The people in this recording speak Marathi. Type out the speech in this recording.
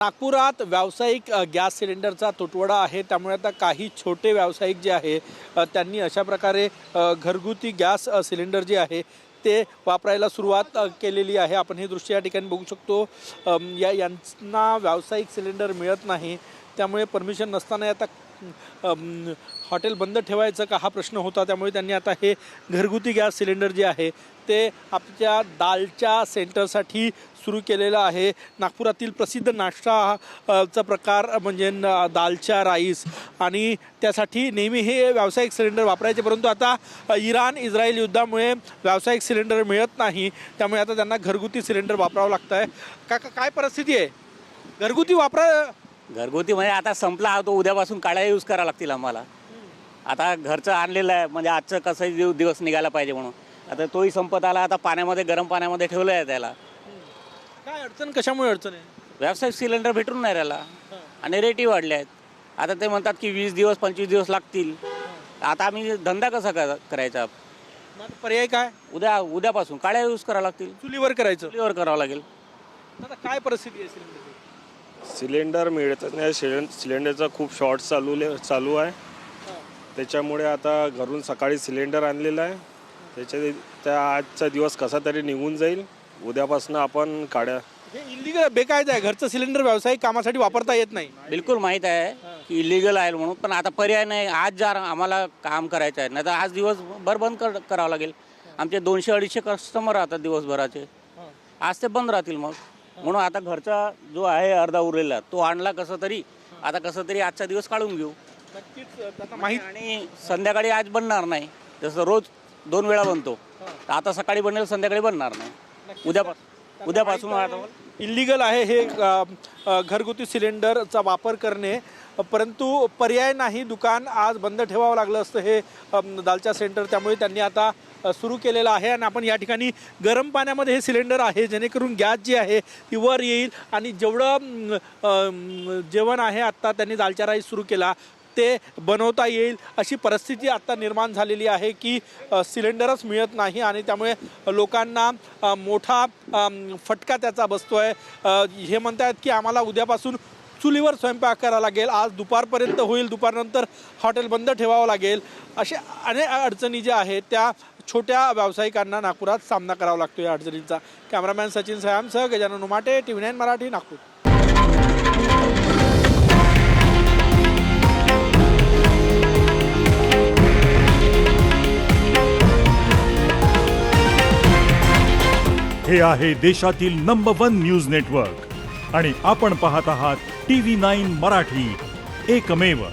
नागपुरात व्यावसायिक गॅस सिलेंडरचा तुटवडा आहे। त्यामुळे आता काही छोटे व्यावसायिक जे आहे त्यांनी अशा प्रकारे घरगुती गॅस सिलेंडर जे आहे ते वापरायला सुरुवात केलेली आहे। आपण हे दृश्य या ठिकाणी बघू शकतो। यांना व्यावसायिक सिलेंडर मिळत नाही, त्यामुळे परमिशन नसताना आता हॉटेल बंद ठेवायचं का हा प्रश्न होता। त्यामुळे त्यांनी आता हे घरगुती गॅस सिलेंडर जे आहे ते आपल्या दालच्या सेंटरसाठी सुरू केलेलं आहे। नागपुरातील प्रसिद्ध नाश्ताचा प्रकार म्हणजे दालचा राईस, आणि त्यासाठी नेहमी हे व्यावसायिक सिलेंडर वापरायचे, परंतु आता इराण इस्रायल युद्धामुळे व्यावसायिक सिलेंडर मिळत नाही, त्यामुळे आता त्यांना घरगुती सिलेंडर वापरावं लागतं आहे। काय परिस्थिती आहे? घरगुती म्हणजे आता संपला, तो उद्यापासून काड्या यूज करावं लागतील आम्हाला। आता घरचं आणलेलं आहे, म्हणजे आजचं कसं दिवस निघायला पाहिजे म्हणून आता तोही संपत आला। आता पाण्यामध्ये, गरम पाण्यामध्ये ठेवलं आहे त्याला। काय अडचण, कशामुळे अडचण आहे? व्यावसायिक सिलेंडर भेटून नाही राहिला आणि रेटही वाढले आहेत। आता ते म्हणतात की 20 दिवस 25 दिवस लागतील। आता आम्ही धंदा कसा करायचा? पर्याय काय? उद्यापासून काड्या यूज करावं लागतील। चुलीवर करायचं? चुलीवर करावं लागेल। आता काय परिस्थिती आहे सिलेंडरची? सिलेंडर मिळतच नाही। सिलेंडरचा खूप शॉर्ट चालू आहे। त्याच्यामुळे आता घरून सकाळी सिलेंडर आणलेला आहे, त्या आजचा दिवस कसा तरी निघून जाईल। उद्यापासून आपण काड्या, हे इलिगल बेकायदा आहे। घरचं सिलेंडर व्यावसायिक कामासाठी वापरता येत नाही। बिलकुल माहीत आहे की इलिगल आहे म्हणून, पण आता पर्याय नाही। आज जर आम्हाला काम करायचं आहे, नाही तर आज दिवसभर बंद करावं लागेल। आमचे 200-250 कस्टमर राहतात दिवसभराचे, आज ते बंद राहतील। मग म्हणून आता घरचा जो आहे अर्धा उरलेला तो आणला कसं तरी आजचा दिवस काढून घेऊ। नक्कीच माहीत। आणि संध्याकाळी आज बनणार नाही, जसं रोज 2 वेळा बनतो, आता सकाळी बनेल, संध्याकाळी बनणार नाही। उद्यापासून इलिगल आहे हे घरगुती सिलेंडरचा वापर करणे, परंतु पर्याय नाही। दुकान आज बंद ठेवावं लागलं असतं हे दालचा सेंटर, त्यामुळे त्यांनी आता सुरू केलेलं आहे। आणि आपण या ठिकाणी गरम पाण्यामध्ये हे सिलेंडर आहे, जेणेकरून गॅस जी आहे ती वर येईल आणि जेवढं जेवण आहे आत्ता त्यांनी दालचा राईस सुरू केला ते बनवता येईल अशी परिस्थिती आता निर्माण झालेली आहे की सिलेंडरच मिळत नाही, आणि त्यामुळे लोकांना मोठा फटका त्याचा बसतोय। हे म्हणतात की आम्हाला उद्यापासून चुलीवर स्वयंपाक करावा लागेल, आज दुपारपर्यंत होईल, दुपारनंतर हॉटेल बंद ठेवावं लागेल। अशा अनेक अडचणी ज्या आहेत त्या छोट्या व्यावसायिकांना नागपुरात सामना करावा लागतो या अडचणींचा। कॅमेरामॅन सचिन सयामसह गजानन उमाटे, TV9 मराठी, नागपूर। हे आहे देशातील नंबर 1 न्यूज नेटवर्क आणि आपण पाहत आहात TV9 मराठी, एकमेव।